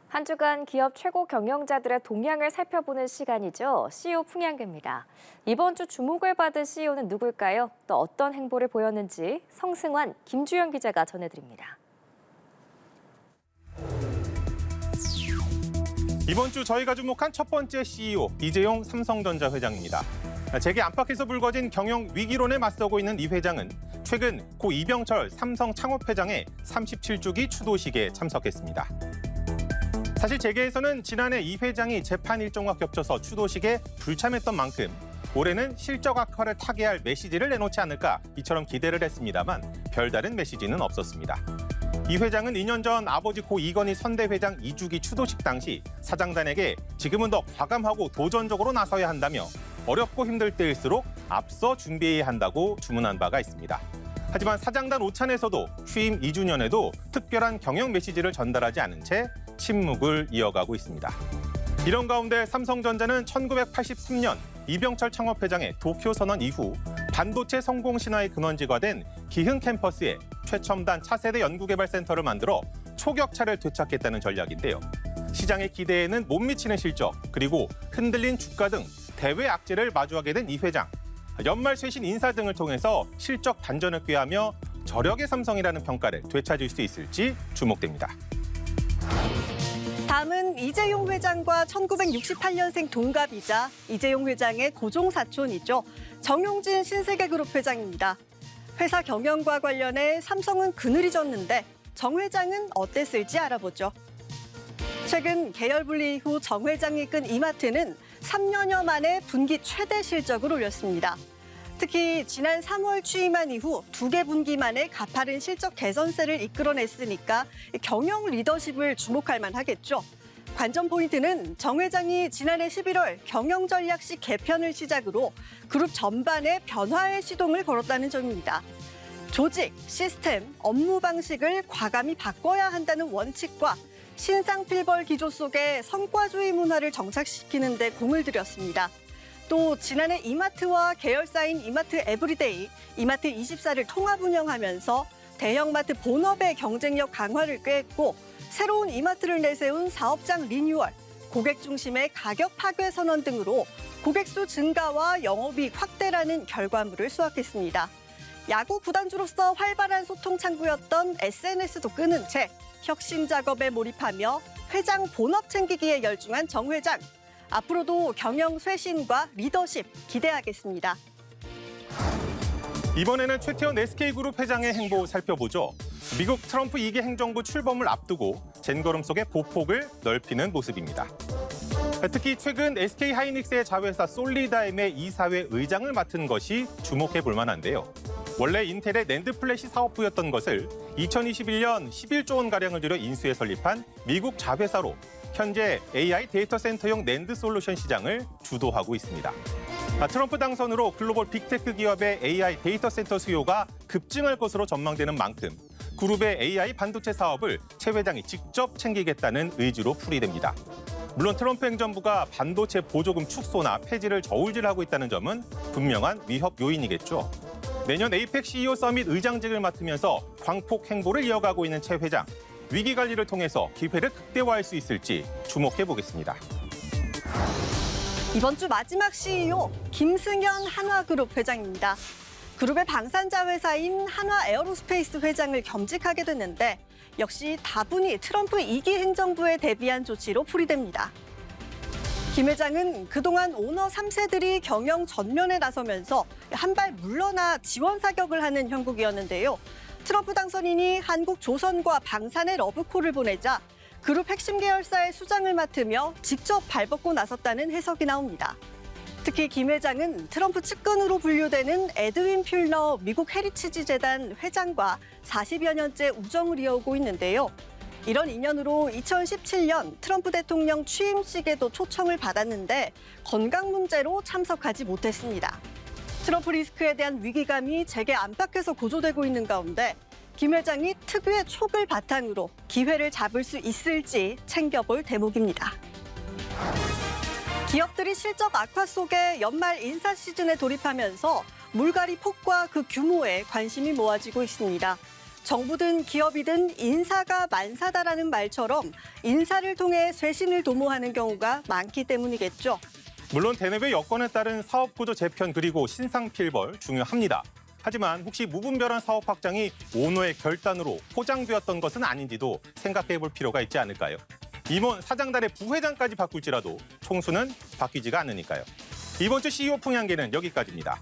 한 주간 기업 최고 경영자들의 동향을 살펴보는 시간이죠. CEO 풍향계입니다. 이번 주 주목을 받은 CEO는 누굴까요? 또 어떤 행보를 보였는지 성승환, 김주영 기자가 전해드립니다. 이번 주 저희가 주목한 첫 번째 CEO, 이재용 삼성전자 회장입니다. 재계 안팎에서 불거진 경영 위기론에 맞서고 있는 이 회장은 최근 고 이병철 삼성 창업회장의 37주기 추도식에 참석했습니다. 사실 재계에서는 지난해 이 회장이 재판 일정과 겹쳐서 추도식에 불참했던 만큼 올해는 실적 악화를 타개할 메시지를 내놓지 않을까 이처럼 기대를 했습니다만 별다른 메시지는 없었습니다. 이 회장은 2년 전 아버지 고 이건희 선대회장 2주기 추도식 당시 사장단에게 지금은 더 과감하고 도전적으로 나서야 한다며 어렵고 힘들 때일수록 앞서 준비해야 한다고 주문한 바가 있습니다. 하지만 사장단 오찬에서도 취임 2주년에도 특별한 경영 메시지를 전달하지 않은 채 침묵을 이어가고 있습니다. 이런 가운데 삼성전자는 1983년 이병철 창업회장의 도쿄 선언 이후 반도체 성공 신화의 근원지가 된 기흥 캠퍼스에 최첨단 차세대 연구개발센터를 만들어 초격차를 되찾겠다는 전략인데요. 시장의 기대에는 못 미치는 실적, 그리고 흔들린 주가 등 대외 악재를 마주하게 된 이 회장. 연말 쇄신 인사 등을 통해서 실적 반전을 꾀하며 저력의 삼성이라는 평가를 되찾을 수 있을지 주목됩니다. 다음은 이재용 회장과 1968년생 동갑이자 이재용 회장의 고종사촌이죠. 정용진 신세계그룹 회장입니다. 회사 경영과 관련해 삼성은 그늘이 졌는데 정 회장은 어땠을지 알아보죠. 최근 계열 분리 이후 정 회장이 이끈 이마트는 3년여 만에 분기 최대 실적을 올렸습니다. 특히 지난 3월 취임한 이후 2개 분기 만에 가파른 실적 개선세를 이끌어냈으니까 경영 리더십을 주목할 만하겠죠. 관전 포인트는 정 회장이 지난해 11월 경영 전략식 개편을 시작으로 그룹 전반에 변화의 시동을 걸었다는 점입니다. 조직, 시스템, 업무 방식을 과감히 바꿔야 한다는 원칙과 신상필벌 기조 속에 성과주의 문화를 정착시키는 데 공을 들였습니다. 또 지난해 이마트와 계열사인 이마트 에브리데이, 이마트 24를 통합 운영하면서 대형마트 본업의 경쟁력 강화를 꾀했고 새로운 이마트를 내세운 사업장 리뉴얼, 고객 중심의 가격 파괴 선언 등으로 고객수 증가와 영업이익 확대라는 결과물을 수확했습니다. 야구 구단주로서 활발한 소통 창구였던 SNS도 끄는 채 혁신 작업에 몰입하며 회장 본업 챙기기에 열중한 정 회장. 앞으로도 경영 쇄신과 리더십 기대하겠습니다. 이번에는 최태원 SK그룹 회장의 행보 살펴보죠. 미국 트럼프 2기 행정부 출범을 앞두고 젠걸음 속의 보폭을 넓히는 모습입니다. 특히 최근 SK하이닉스의 자회사 솔리다임의 이사회 의장을 맡은 것이 주목해 볼 만한데요. 원래 인텔의 낸드 플래시 사업부였던 것을 2021년 11조 원가량을 들여 인수해 설립한 미국 자회사로 현재 AI 데이터 센터용 낸드 솔루션 시장을 주도하고 있습니다. 트럼프 당선으로 글로벌 빅테크 기업의 AI 데이터 센터 수요가 급증할 것으로 전망되는 만큼 그룹의 AI 반도체 사업을 최 회장이 직접 챙기겠다는 의지로 풀이됩니다. 물론 트럼프 행정부가 반도체 보조금 축소나 폐지를 저울질하고 있다는 점은 분명한 위협 요인이겠죠. 내년 에이펙 CEO 서밋 의장직을 맡으면서 광폭 행보를 이어가고 있는 최 회장. 위기 관리를 통해서 기회를 극대화할 수 있을지 주목해 보겠습니다. 이번 주 마지막 CEO 김승현 한화그룹 회장입니다. 그룹의 방산자 회사인 한화에어로스페이스 회장을 겸직하게 됐는데 역시 다분히 트럼프 2기 행정부에 대비한 조치로 풀이됩니다. 김 회장은 그동안 오너 3세들이 경영 전면에 나서면서 한 발 물러나 지원 사격을 하는 형국이었는데요. 트럼프 당선인이 한국조선과 방산에 러브콜을 보내자 그룹 핵심 계열사의 수장을 맡으며 직접 발벗고 나섰다는 해석이 나옵니다. 특히 김 회장은 트럼프 측근으로 분류되는 에드윈 퓰러 미국 헤리티지 재단 회장과 40여 년째 우정을 이어오고 있는데요. 이런 인연으로 2017년 트럼프 대통령 취임식에도 초청을 받았는데 건강 문제로 참석하지 못했습니다. 트럼프 리스크에 대한 위기감이 재계 안팎에서 고조되고 있는 가운데 김 회장이 특유의 촉을 바탕으로 기회를 잡을 수 있을지 챙겨볼 대목입니다. 기업들이 실적 악화 속에 연말 인사 시즌에 돌입하면서 물갈이 폭과 그 규모에 관심이 모아지고 있습니다. 정부든 기업이든 인사가 만사다라는 말처럼 인사를 통해 쇄신을 도모하는 경우가 많기 때문이겠죠. 물론 대내외 여건에 따른 사업구조 재편 그리고 신상필벌 중요합니다. 하지만 혹시 무분별한 사업 확장이 오너의 결단으로 포장되었던 것은 아닌지도 생각해 볼 필요가 있지 않을까요? 임원 사장단의 부회장까지 바꿀지라도 총수는 바뀌지가 않으니까요. 이번 주 CEO 풍향계는 여기까지입니다.